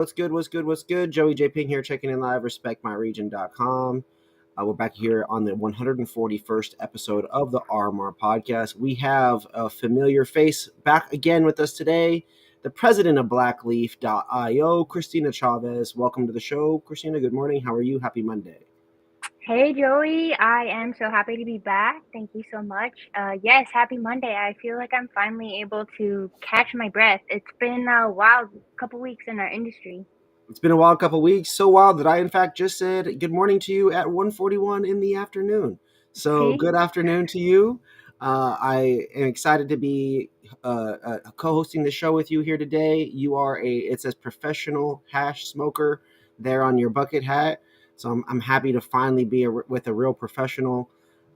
What's good? What's good? What's good? Joey J. Ping here, checking in live, respectmyregion.com. We're back here on the 141st episode of the RMR Podcast. We have a familiar face back again with us today, the president of Blackleaf.io, Kristina Chavez. Welcome to the show. Kristina, good morning. How are you? Happy Monday. Hey Joey, I am so happy to be back. Thank you so much. Yes, happy Monday. I feel like I'm finally able to catch my breath. It's been a wild couple weeks in our industry. It's been a wild couple weeks, so wild that I, in fact, just said good morning to you at 1:41 in the afternoon. So See? good afternoon to you. I am excited to be co-hosting the show with you here today. You are it says professional hash smoker there on your bucket hat. So I'm happy to finally be with a real professional.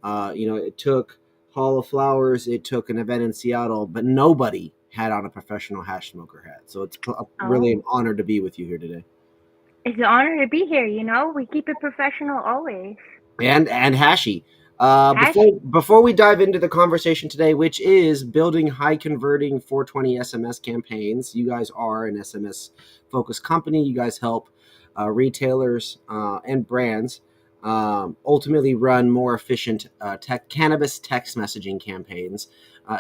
It took Hall of Flowers, it took an event in Seattle, but nobody had on a professional hash smoker hat. So it's really an Oh, honor to be with you here today. it's an honor to be here, you know? We keep it professional always. And Hashi. Before we dive into the conversation today, which is building high converting 420 SMS campaigns, you guys are an SMS focused company. You guys help retailers and brands ultimately run more efficient cannabis text messaging campaigns.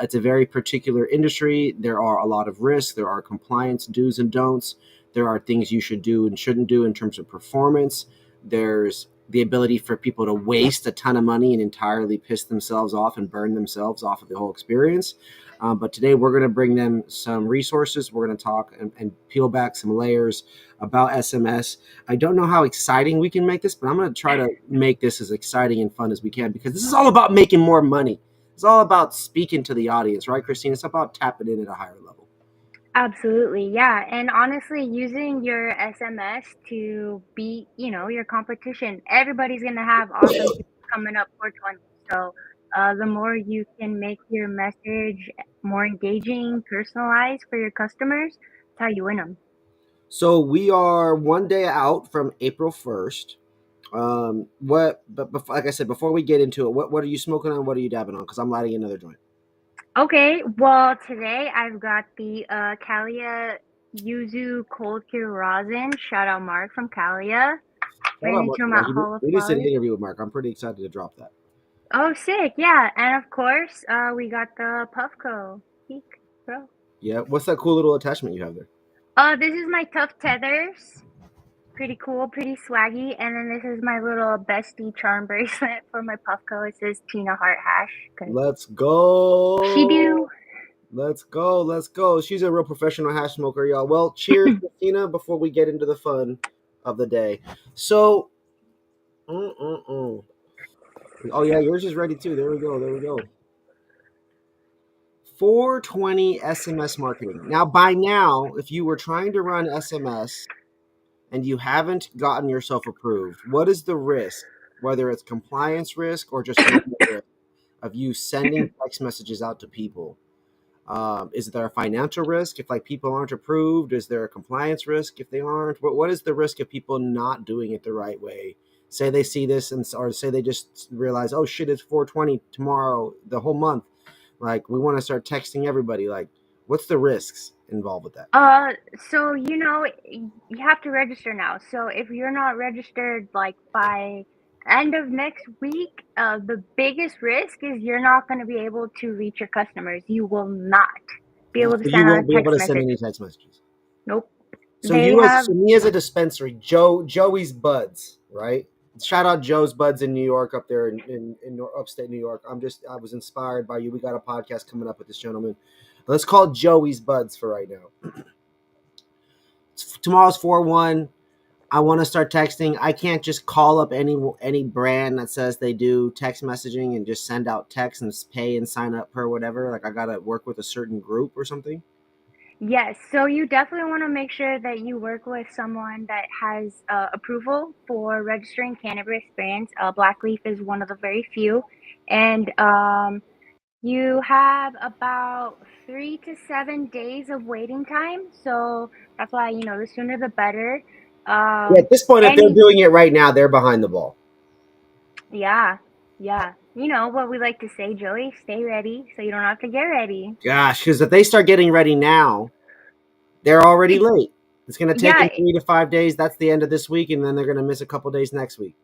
It's a very particular industry. There are a lot of risks. There are compliance do's and don'ts. There are things you should do and shouldn't do in terms of performance. There's the ability for people to waste a ton of money and entirely piss themselves off and burn themselves off of the whole experience. But today we're going to bring them some resources. We're going to talk and peel back some layers about SMS. I don't know how exciting we can make this, but I'm going to try to make this as exciting and fun as we can, because this is all about making more money. It's all about speaking to the audience, right, Christine? It's about tapping in at a higher level. Absolutely, yeah. And honestly, using your SMS to beat, your competition. Everybody's going to have awesome things coming up for 20. So, the more you can make your message more engaging, personalized for your customers, that's how you win them. So we are one day out from April 1st. Like I said, before we get into it, what are you smoking on? What are you dabbing on? Because I'm lighting another joint. Okay, well, today I've got the Kalia Yuzu Cold Cure Rosin. Shout out Mark from Kalia. Shout Ran out Mark. into him Yeah, at Hall of we just did an Flowers. interview with Mark. I'm pretty excited to drop that. Oh, sick, yeah. And of course, we got the Puffco. Peak, bro. Yeah. What's that cool little attachment you have there? This is my Tough Tethers. Pretty cool, pretty swaggy. And then this is my little bestie charm bracelet for my Puffco. It says Tina Heart Hash. Cause Let's she go. do. Let's go. Let's go. She's a real professional hash smoker, y'all. Well, cheers, Christina, before we get into the fun of the day. So, oh, yeah, yours is ready too. There we go. There we go. 420 SMS marketing. Now, by now, if you were trying to run SMS and you haven't gotten yourself approved, what is the risk, whether it's compliance risk or just legal risk, of you sending text messages out to people? Is there a financial risk if people aren't approved? Is there a compliance risk if they aren't? What is the risk of people not doing it the right way? Say they see this or say they just realize, oh shit, it's 420 tomorrow, the whole month. We want to start texting everybody. What's the risks involved with that? So you have to register now. So if you're not registered by end of next week, the biggest risk is you're not going to be able to reach your customers. You will not be able to So you send out a won't be able text to send message. any text messages. Nope. So They have me as a dispensary, Joey's Buds, right? Shout out Joe's Buds in New York, up there in upstate New York. I was inspired by you. We got a podcast coming up with this gentleman. Let's call it Joey's Buds for right now. Tomorrow's 4/1. I want to start texting. I can't just call up any brand that says they do text messaging and just send out text and pay and sign up per whatever. I got to work with a certain group or something. Yes, so you definitely want to make sure that you work with someone that has approval for registering cannabis brands. Blackleaf is one of the very few, and you have about 3 to 7 days of waiting time. So that's why the sooner the better. Yeah, at this point, if they're Any doing it right now, they're behind the ball. Yeah, yeah. You know what we like to say, Joey, stay ready so you don't have to get ready. Gosh, because if they start getting ready now, they're already late. It's going to take Yeah, them 3 to 5 days. That's the end of this week, and then they're going to miss a couple days next week.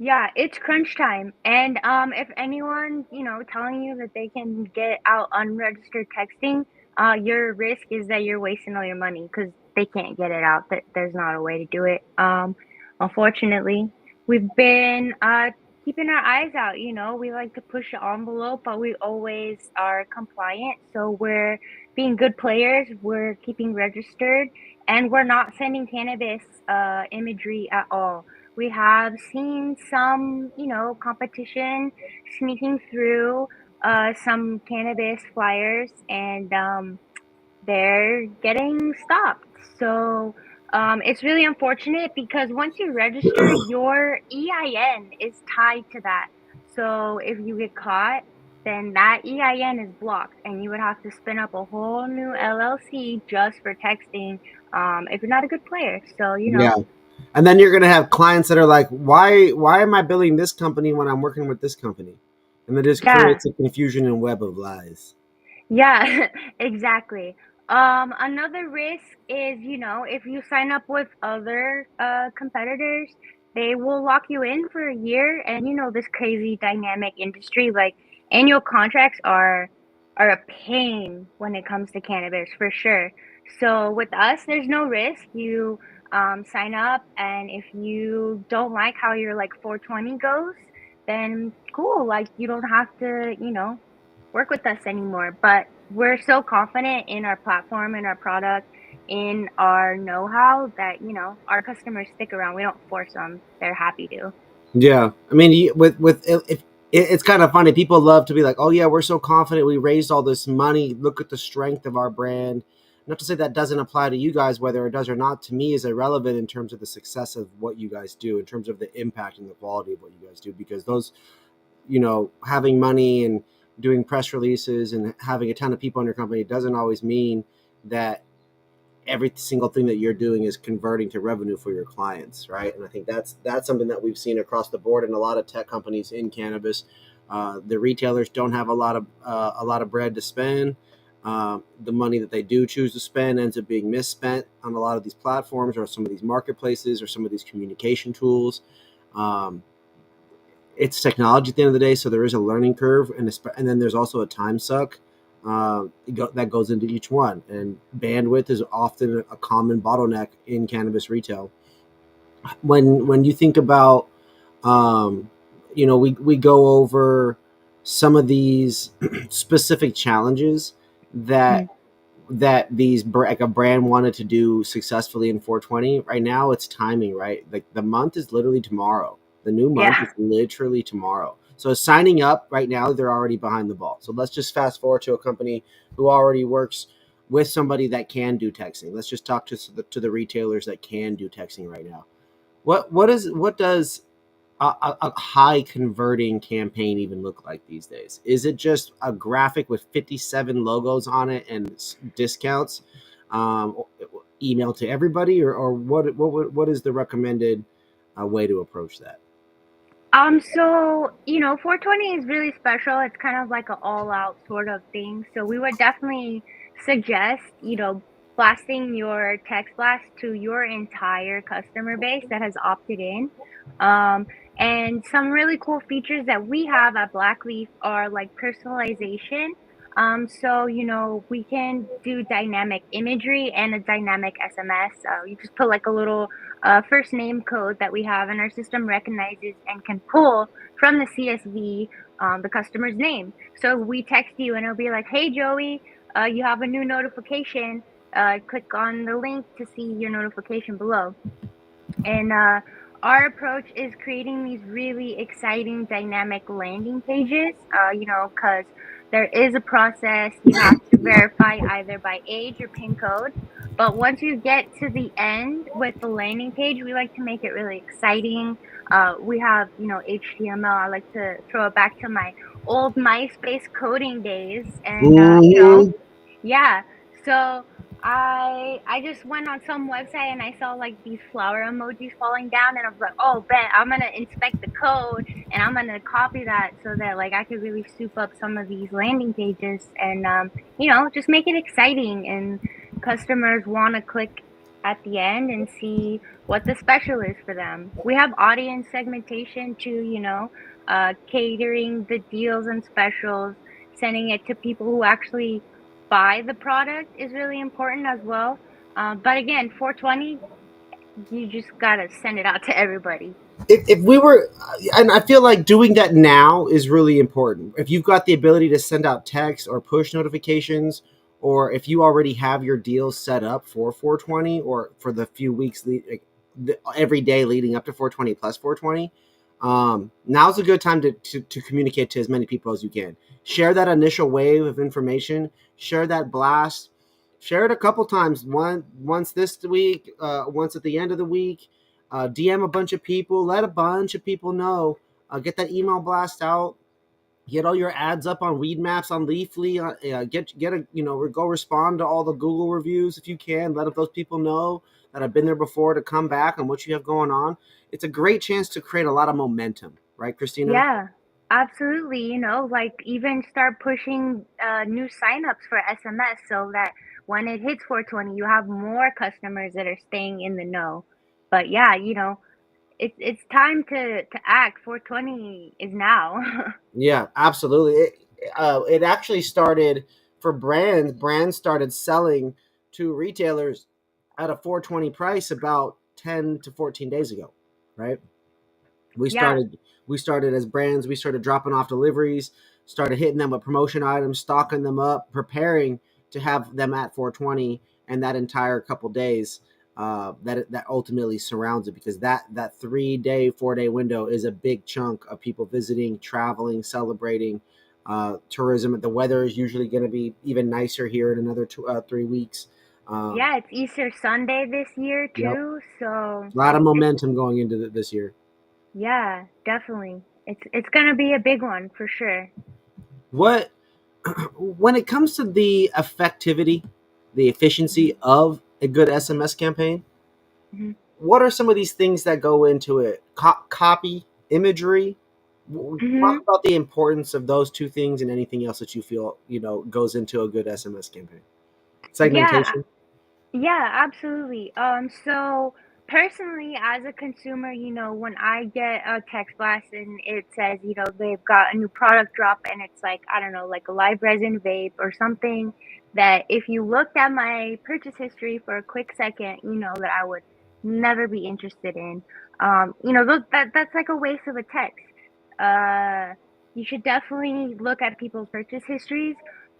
yeah, it's crunch time. And if anyone, telling you that they can get out unregistered texting, your risk is that you're wasting all your money because they can't get it out. There's not a way to do it. Unfortunately, we've been keeping our eyes out. We like to push the envelope, but we always are compliant. So we're being good players. We're keeping registered, and we're not sending cannabis imagery at all. We have seen some, competition sneaking through some cannabis flyers, and they're getting stopped. So it's really unfortunate because once you register, your EIN is tied to that. So if you get caught, then that EIN is blocked, and you would have to spin up a whole new LLC just for texting if you're not a good player. So, Yeah. And then you're going to have clients that are like, why am I billing this company when I'm working with this company? And it just yeah. creates a confusion and web of lies. Yeah, exactly. Another risk is, if you sign up with other competitors, they will lock you in for a year. And this crazy dynamic industry, like annual contracts are a pain when it comes to cannabis for sure. So with us, there's no risk. You sign up, and if you don't like how your like 420 goes, then cool. Like you don't have to, work with us anymore. But we're so confident in our platform, in our product, in our know-how that, our customers stick around. We don't force them. They're happy to. Yeah, I mean, with if it's kind of funny. People love to be like, "Oh yeah, we're so confident. We raised all this money. Look at the strength of our brand." Not to say that doesn't apply to you guys, whether it does or not. To me, is irrelevant in terms of the success of what you guys do, in terms of the impact and the quality of what you guys do. Because those, having money and doing press releases and having a ton of people in your company doesn't always mean that every single thing that you're doing is converting to revenue for your clients, right? And I think that's something that we've seen across the board in a lot of tech companies in cannabis. The retailers don't have a lot of bread to spend. The money that they do choose to spend ends up being misspent on a lot of these platforms or some of these marketplaces or some of these communication tools. Um, it's technology at the end of the day, so there is a learning curve, and then there's also a time suck that goes into each one. And bandwidth is often a common bottleneck in cannabis retail. When you think about, we go over some of these specific challenges that Mhm. like a brand wanted to do successfully in 420. Right now it's timing, right? Like the month is literally tomorrow. The new month is Yeah. literally tomorrow. So signing up right now, they're already behind the ball. So let's just fast forward to a company who already works with somebody that can do texting. Let's just talk to the retailers that can do texting right now. What does a high converting campaign even look like these days? Is it just a graphic with 57 logos on it and discounts, um, email to everybody, or what is the recommended way to approach that? So, 420 is really special. It's kind of like an all-out sort of thing. So we would definitely suggest, blasting your text blast to your entire customer base that has opted in. Um, and some really cool features that we have at Blackleaf are like personalization. So, we can do dynamic imagery and a dynamic SMS. You just put like a little first name code that we have, and our system recognizes and can pull from the CSV the customer's name. So we text you, and it'll be like, "Hey, Joey, you have a new notification. Click on the link to see your notification below." And our approach is creating these really exciting dynamic landing pages, because there is a process. You have to verify either by age or PIN code. But once you get to the end with the landing page, we like to make it really exciting. We have, HTML. I like to throw it back to my old MySpace coding days. And, Mhm. yeah. So I just went on some website and I saw like these flower emojis falling down, and I was like, "Oh, bet I'm gonna inspect the code and I'm gonna copy that so that like I could really soup up some of these landing pages and just make it exciting and customers want to click at the end and see what the special is for them. We have audience segmentation too, catering the deals and specials, sending it to people who actually buy the product is really important as well. But again, 420, you just gotta send it out to everybody. If we were, and I feel like doing that now is really important. If you've got the ability to send out text or push notifications, or if you already have your deals set up for 420 or for the few weeks every day leading up to 420 plus 420, now's a good time to communicate to as many people as you can. Share that initial wave of information, share that blast, share it a couple times. Once this week, once at the end of the week. DM a bunch of people, let a bunch of people know, get that email blast out, get all your ads up on Weed Maps, on Leafly, get a, go respond to all the Google reviews if you can. Let those people know that have been there before to come back and what you have going on. It's a great chance to create a lot of momentum, right, Kristina? Yeah, absolutely. Like even start pushing new signups for SMS so that when it hits 420, you have more customers that are staying in the know. But yeah, it's time to act. 420 is now. Yeah, absolutely. It actually started for brands. Brands started selling to retailers at a 420 price about 10 to 14 days ago, right? we Yeah. started we started as brands, we started dropping off deliveries, started hitting them with promotion items, stocking them up, preparing to have them at 420, and that entire couple days that ultimately surrounds it, because that 3 day 4 day window is a big chunk of people visiting, traveling, celebrating, tourism. The weather is usually going to be even nicer here in another 3 weeks. Yeah, it's Easter Sunday this year Yep, too, so a lot of it's momentum going into this year. yeah, definitely. It's gonna be a big one for sure. What When it comes to the effectivity, the Mhm. efficiency of a good SMS campaign, Mhm. what are some of these things that go into it? Copy, imagery. Talk Mhm. about the importance of those two things and anything else that you feel goes into a good SMS campaign. Yeah, Segmentation. yeah, absolutely. So personally, as a consumer, when I get a text blast and it says, they've got a new product drop and it's like, I don't know, like a live resin vape or something that if you looked at my purchase history for a quick second, you know that I would never be interested in. That's like a waste of a text. Uh, you should definitely look at people's purchase histories,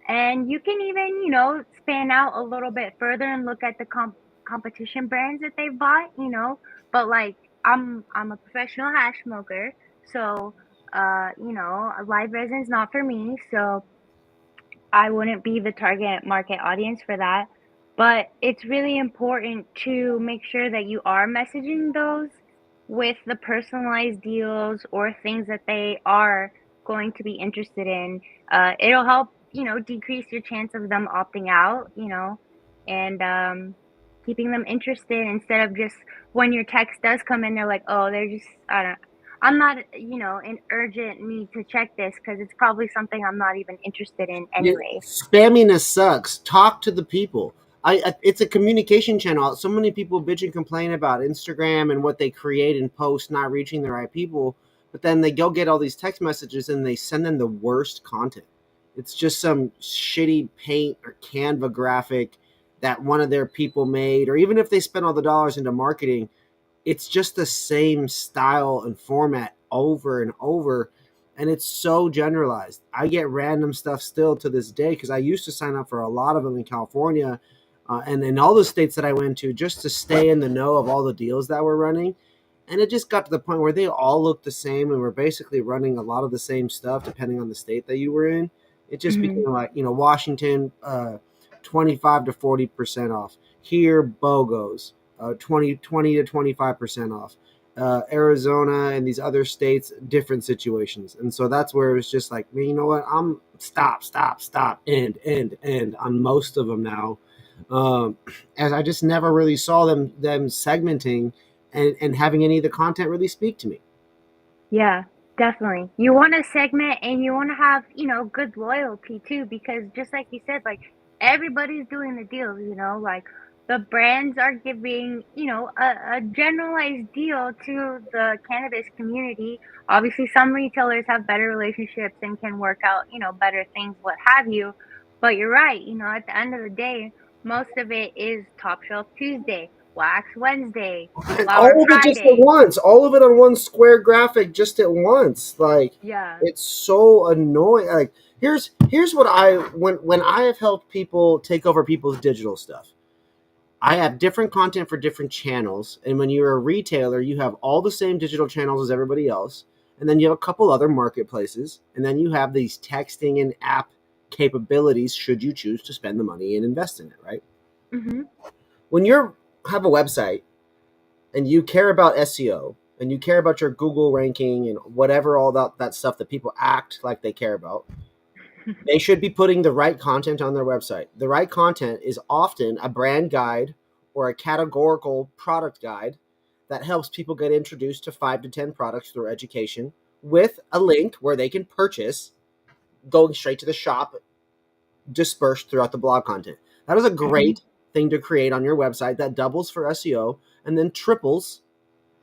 and you can even, span out a little bit further and look at the competition brands that they've bought, But like I'm a professional hash smoker, so a live resin's not for me, so I wouldn't be the target market audience for that. But it's really important to make sure that you are messaging those with the personalized deals or things that they are going to be interested in. It'll help, decrease your chance of them opting out, and keeping them interested instead of just when your text does come in, they're like, oh, they're just, I don't, I'm not, in urgent need to check this because it's probably something I'm not even interested in Yeah, anyway. spamminess sucks. Talk to the people. It's a communication channel. So many people bitch and complain about Instagram and what they create and post not reaching the right people, but then they go get all these text messages and they send them the worst content. It's just some shitty paint or Canva graphic that one of their people made, or even if they spent all the dollars into marketing, it's just the same style and format over and over, and it's so generalized. I get random stuff still to this day because I used to sign up for a lot of them in California, and in all the states that I went to, just to stay in the know of all the deals that were running. And it just got to the point where they all looked the same and were basically running a lot of the same stuff depending on the state that you were in. It just Hmm. became like, Washington, 25 to 40% off. Here, BOGOs, 20 to 25% off. Arizona and these other states, different situations. And so that's where it's just like, man, you know what? I'm stop, end on most of them now. As I just never really saw them segmenting and having any of the content really speak to me. Yeah, definitely. You want to segment and you want to have, good loyalty too, because just like you said, like everybody's doing the deals, like the brands are giving, a generalized deal to the cannabis community. Obviously, some retailers have better relationships and can work out, better things, what have you. But you're right, at the end of the day, most of it is Top Shelf Tuesday, Wax Wednesday, And Flower all of it just at Friday. once, all of it on one square graphic just at once. Like, Yeah. it's so annoying. Like, here's what when I have helped people take over people's digital stuff. I have different content for different channels, and when you're a retailer, you have all the same digital channels as everybody else, and then you have a couple other marketplaces, and then you have these texting and app capabilities should you choose to spend the money and invest in it, right? Mhm. When you have a website and you care about SEO and you care about your Google ranking and whatever all that stuff that people act like they care about, they should be putting the right content on their website. The right content is often a brand guide or a categorical product guide that helps people get introduced to 5 to 10 products through education with a link where they can purchase going straight to the shop dispersed throughout the blog content. That is a Mhm. great thing to create on your website that doubles for SEO and then triples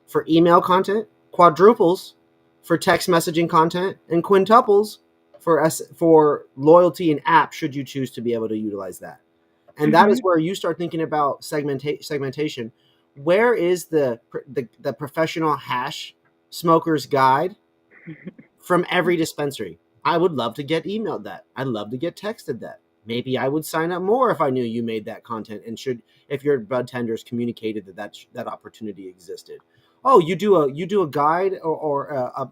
for email content, quadruples for text messaging content, and quintuples for loyalty and app should you choose to be able to utilize that. And that is Mhm. where you start thinking about segmentation. Where is the professional hash smoker's guide from every dispensary? I would love to get emailed that. I'd love to get texted that. Maybe I would sign up more if I knew you made that content and should if your bud tenders communicated that opportunity existed. Oh, you do a guide or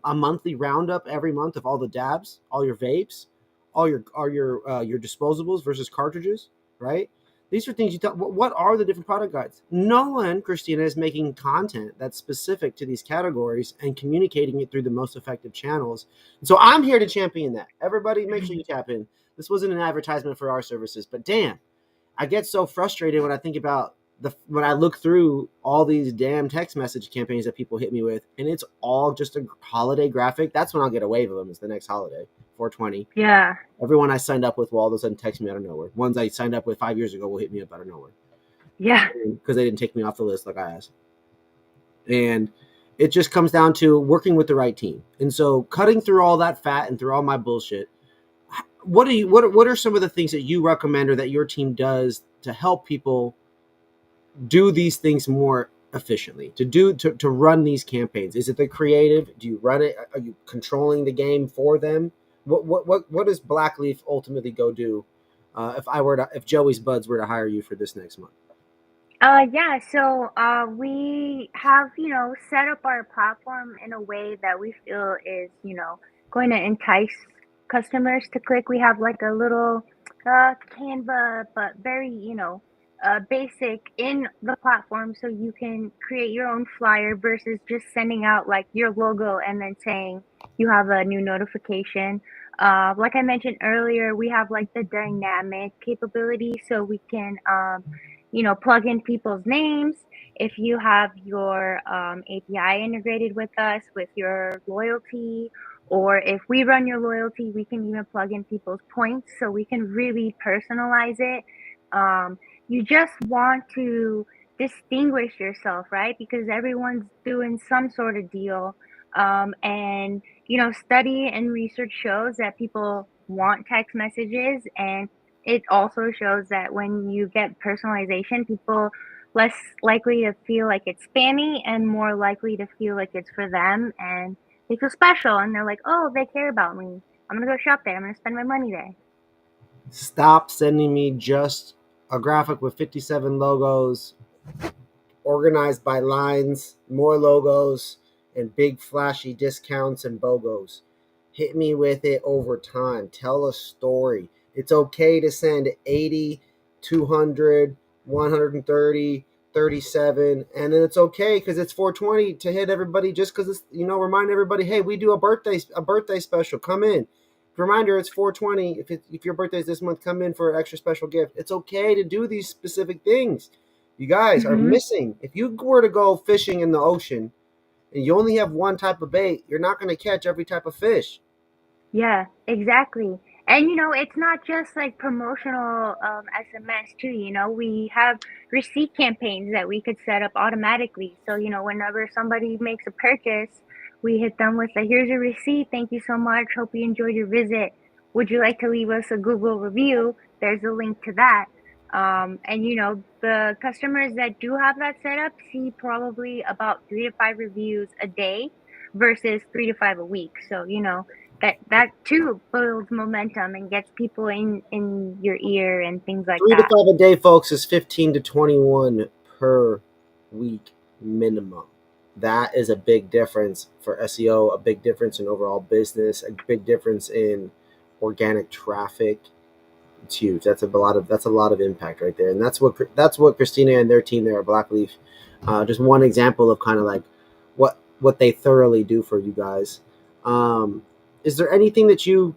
a monthly roundup every month of all the dabs, all your vapes, all your disposables versus cartridges, right? These are things you thought. What are the different product guides? No one, Kristina, is making content that's specific to these categories and communicating it through the most effective channels. And so I'm here to champion that. Everybody, make sure you tap in. This wasn't an advertisement for our services, but damn, I get so frustrated when I think about when I look through all these damn text message campaigns that people hit me with, and it's all just a holiday graphic. That's when I'll get a wave of them. Is the next holiday, 420. Yeah. Everyone I signed up with will all of a sudden text me out of nowhere. Ones I signed up with 5 years ago will hit me up out of nowhere Yeah. because they didn't take me off the list like I asked. And it just comes down to working with the right team. And so cutting through all that fat and through all my bullshit, what are some of the things that you recommend or that your team does to help people do these things more efficiently, to run these campaigns? Is it the creative? Do you run it? Are you controlling the game for them? What does Blackleaf ultimately go do if Joey's Buds were to hire you for this next month? Yeah, so we have, set up our platform in a way that we feel is, going to entice customers to click. We have like a little Canva, but very, basic in the platform so you can create your own flyer versus just sending out like your logo and then saying you have a new notification. Like I mentioned earlier, we have like the dynamic capability so we can plug in people's names. If you have your API integrated with us with your loyalty, or if we run your loyalty, we can even plug in people's points so we can really personalize it. You just want to distinguish yourself, right? Because everyone's doing some sort of deal. And, study and research shows that people want text messages, and it also shows that when you get personalization, people less likely to feel like it's spammy and more likely to feel like it's for them and they feel special and they're like, oh, they care about me. I'm gonna go shop there. I'm gonna spend my money there. Stop sending me just a graphic with 57 logos organized by lines, more logos, and big flashy discounts and BOGOs. Hit me with it over time. Tell a story. It's okay to send 80, 200, 130, 37, and then it's okay because it's 420 to hit everybody just because it's, remind everybody, hey, we do a birthday special. Come in. Reminder, it's 420. If your birthday's this month, come in for an extra special gift. It's okay to do these specific things. You guys are Mm-hmm. missing. If you were to go fishing in the ocean and you only have one type of bait, you're not going to catch every type of fish. Yeah, exactly. And it's not just like promotional SMS too. We have receipt campaigns that we could set up automatically. So whenever somebody makes a purchase, we hit them with like, "Here's a receipt. Thank you so much. Hope you enjoyed your visit. Would you like to leave us a Google review?" There's a link to that. And the customers that do have that set up see probably about 3 to 5 reviews a day versus 3 to 5 a week. So that too builds momentum and gets people in your ear and things like Three to that. five a day, folks, is 15 to 21 per week minimum. That is a big difference for SEO, a big difference in overall business, a big difference in organic traffic. It's huge. That's a lot of impact right there, and that's what Kristina and their team there at Blackleaf. Just one example of kind of like what they thoroughly do for you guys. Is there anything that you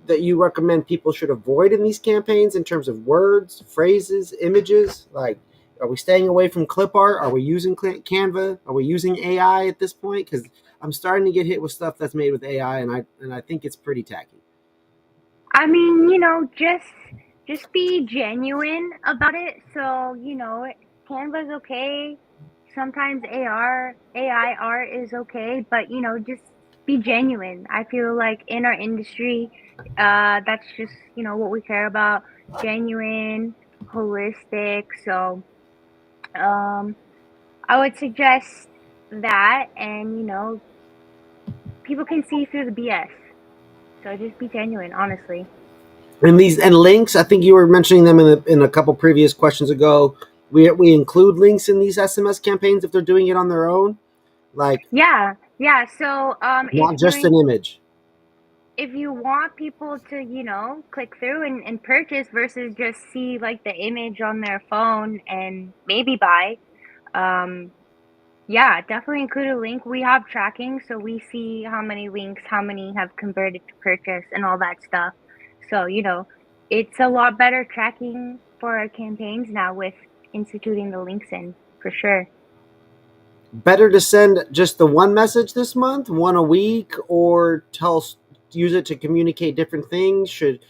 recommend people should avoid in these campaigns in terms of words, phrases, images? Like, are we staying away from clip art? Are we using Canva? Are we using AI at this point? Because I'm starting to get hit with stuff that's made with AI, and I think it's pretty tacky. I mean, just be genuine about it. So, Canva's okay. Sometimes AI art is okay, but just be genuine. I feel like in our industry, that's just, what we care about. Genuine, holistic. So, um, I would suggest that, and people can see through the BS. So just be genuine, honestly. And these and links, I think you were mentioning them in a couple previous questions ago. We include links in these SMS campaigns if they're doing it on their own, like Yeah, yeah. So not just an image. if you want people to, click through and purchase versus just see like the image on their phone and maybe buy, um, yeah, definitely include a link. We have tracking, so we see how many links, how many have converted to purchase and all that stuff. So, it's a lot better tracking for our campaigns now with instituting the links in for sure. Better to send just the one message this month, one a week, or use it to communicate different things. Should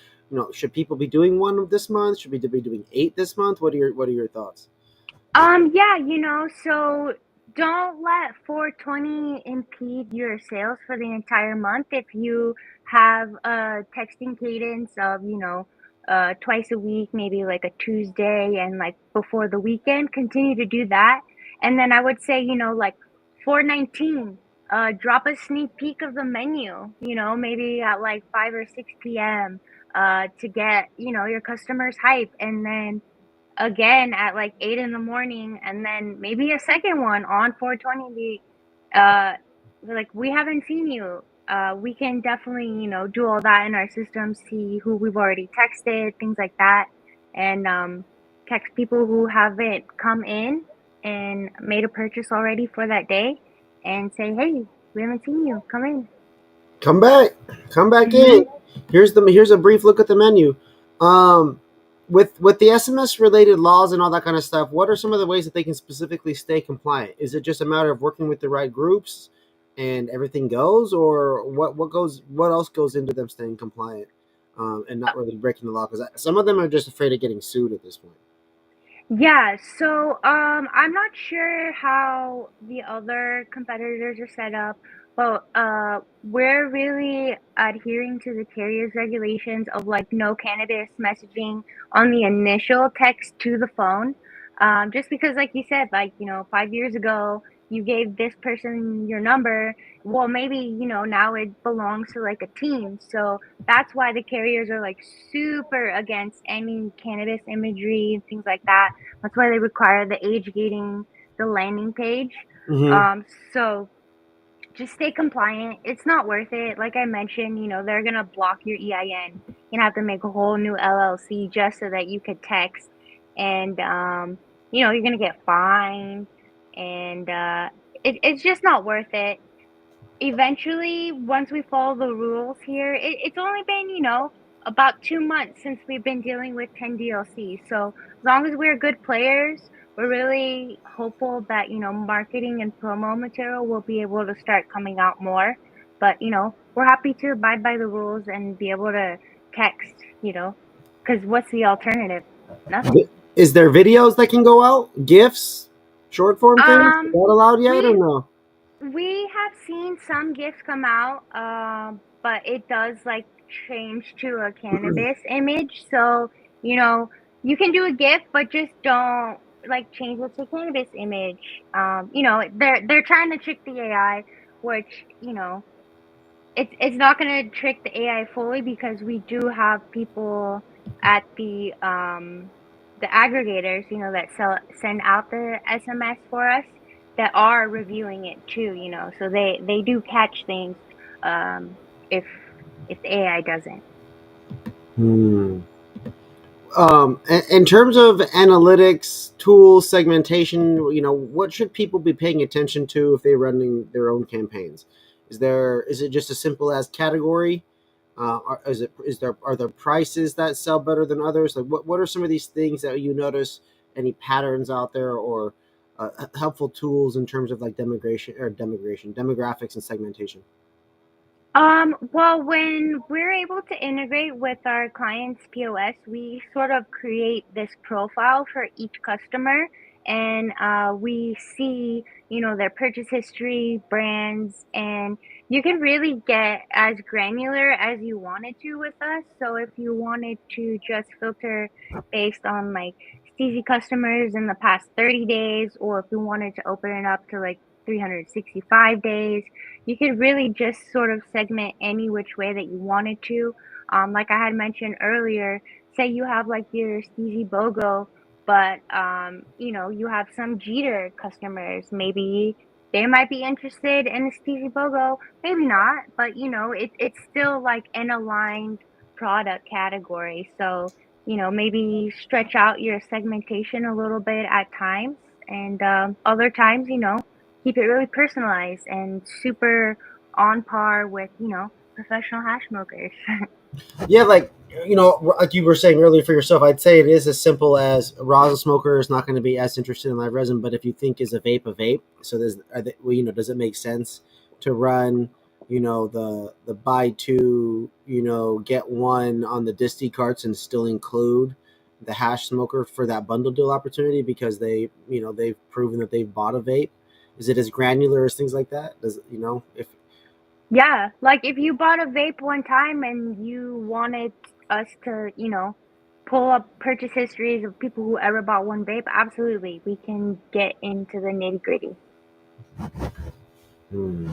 people be doing one this month? Should we be doing 8 this month? What are your thoughts? Yeah, so don't let 420 impede your sales for the entire month. If you have a texting cadence of, twice a week, maybe like a Tuesday and like before the weekend, continue to do that. And then I would say, like 419, drop a sneak peek of the menu, maybe at like 5 or 6 p.m. To get, your customers hype. And then again at like 8 in the morning, and then maybe a second one on 420. Uh, like, we haven't seen you. We can definitely, do all that in our system, see who we've already texted, things like that, and text people who haven't come in and made a purchase already for that day, and say, "Hey, we haven't seen you. Come in." Come back, come back Mm-hmm. in. Here's a brief look at the menu. Um, with the SMS related laws and all that kind of stuff, what are some of the ways that they can specifically stay compliant? Is it just a matter of working with the right groups and everything goes, or what else goes into them staying compliant and not really breaking the law? Because some of them are just afraid of getting sued at this point. Yeah, so I'm not sure how the other competitors are set up, but we're really adhering to the carrier's regulations of like no cannabis messaging on the initial text to the phone. Just because, like you said, like 5 years ago, you gave this person your number. Well, maybe now it belongs to like a team, so that's why the carriers are like super against any cannabis imagery and things like that. That's why they require the age gating, the landing page. Mm-hmm. So just stay compliant. It's not worth it. Like I mentioned, they're gonna block your EIN. You're gonna have to make a whole new LLC just so that you could text, and you're gonna get fined, and it's just not worth it. Eventually, once we follow the rules here, it's only been, about 2 months since we've been dealing with 10 DLC. So as long as we're good players, we're really hopeful that, marketing and promo material will be able to start coming out more. But, we're happy to abide by the rules and be able to text, because what's the alternative? Nothing. Is there videos that can go out? GIFs? Short form things? Is Um, that allowed yet or we no? we have seen some gifts come out, but it does like change to a cannabis image. So, you know, you can do a gift, but just don't like change it to cannabis image. They're trying to trick the AI, which, it's not going to trick the AI fully because we do have people at the aggregators, that send out the SMS for us that are reviewing it too, so they do catch things if the AI doesn't. Hmm. In terms of analytics, tools, segmentation, what should people be paying attention to if they're running their own campaigns? Is it just as simple as category? Are there prices that sell better than others? Like what are some of these things that you notice? Any patterns out there or helpful tools in terms of like demographics and segmentation? Well, when we're able to integrate with our client's POS, we sort of create this profile for each customer, and we see, their purchase history, brands, and you can really get as granular as you wanted to with us. So if you wanted to just filter based on like steezy customers in the past 30 days, or if you wanted to open it up to like 365 days, you could really just sort of segment any which way that you wanted to. Like I had mentioned earlier, say you have like your Steezy BOGO, but you have some Jeter customers. Maybe they might be interested in the Steezy BOGO, maybe not, but it's still like an aligned product category. So, maybe stretch out your segmentation a little bit at times, and other times, keep it really personalized and super on par with, professional hash smokers. Yeah, like you were saying earlier for yourself, I'd say it is as simple as a rosin smoker is not going to be as interested in live resin, but if you think is a vape, so does it make sense to run, the buy two, get one on the disty carts and still include the hash smoker for that bundle deal opportunity because they've proven that they've bought a vape. Is it as granular as things like that? Does if Yeah, like if you bought a vape one time and you wanted us to, pull up purchase histories of people who ever bought one vape, absolutely. We can get into the nitty-gritty. Hmm.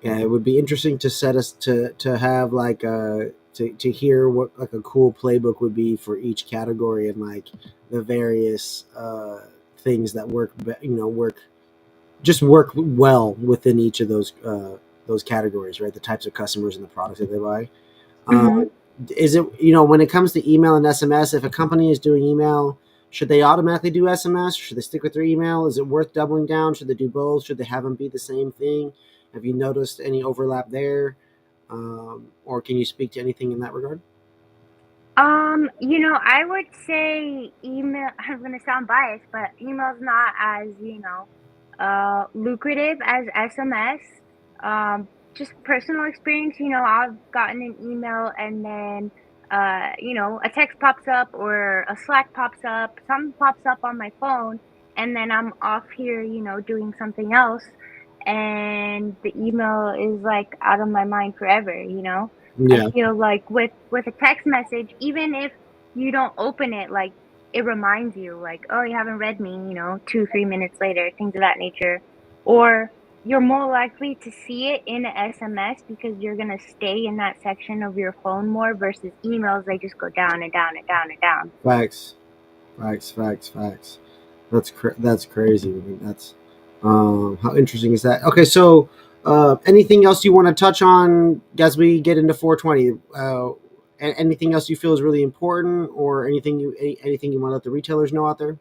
Yeah, it would be interesting to set us to have like to hear what like a cool playbook would be for each category and like the various things that work well within each of those categories, right? The types of customers and the products that they buy. Mm-hmm. Um, is it when it comes to email and SMS, if a company is doing email, should they automatically do SMS? Should they stick with their email? Is it worth doubling down? Should they do both? Should they have them be the same thing? Have you noticed any overlap there? Or can you speak to anything in that regard? I would say email, I'm gonna sound biased, but email's not as, lucrative as SMS. Just personal experience, I've gotten an email and then, a text pops up or a Slack pops up, something pops up on my phone, and then I'm off here, doing something else, and the email is like out of my mind forever. I Yeah, feel like with a text message, even if you don't open it, like it reminds you, like, oh, you haven't read me, 2, 3 minutes later, things of that nature. Or you're more likely to see it in a SMS because you're gonna stay in that section of your phone more versus emails, they just go down and down and down and down. facts, facts. That's crazy. I mean, that's how interesting is that? Okay, so anything else you want to touch on as we get into 420? Anything else you feel is really important, or anything you want to let the retailers know out there?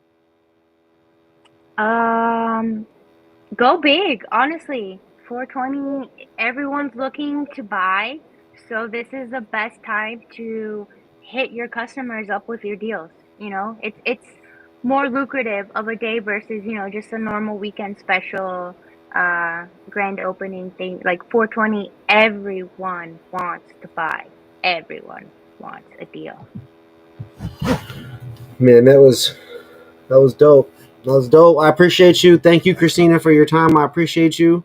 Um, Go big, honestly. 420, everyone's looking to buy, so this is the best time to hit your customers up with your deals. It's more lucrative of a day versus, just a normal weekend special grand opening thing. Like 420, everyone wants to buy. everyone wants a deal. Man, that was dope. That was dope. I appreciate you. Thank you, Kristina, for your time. I appreciate you.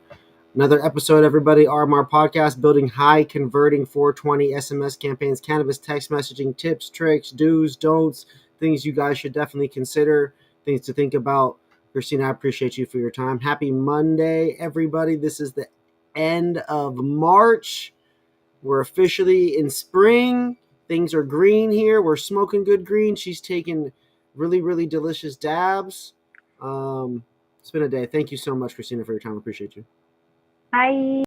Another episode, everybody. RMR Podcast, building high converting 420 SMS campaigns, cannabis text messaging, tips, tricks, do's, don'ts, things you guys should definitely consider, things to think about. Kristina, I appreciate you for your time. Happy Monday, everybody. This is the end of March. We're officially in spring. Things are green here. We're smoking good green. She's taking really, really delicious dabs. It's been a day. Thank you so much, Kristina, for your time. I appreciate you. Bye.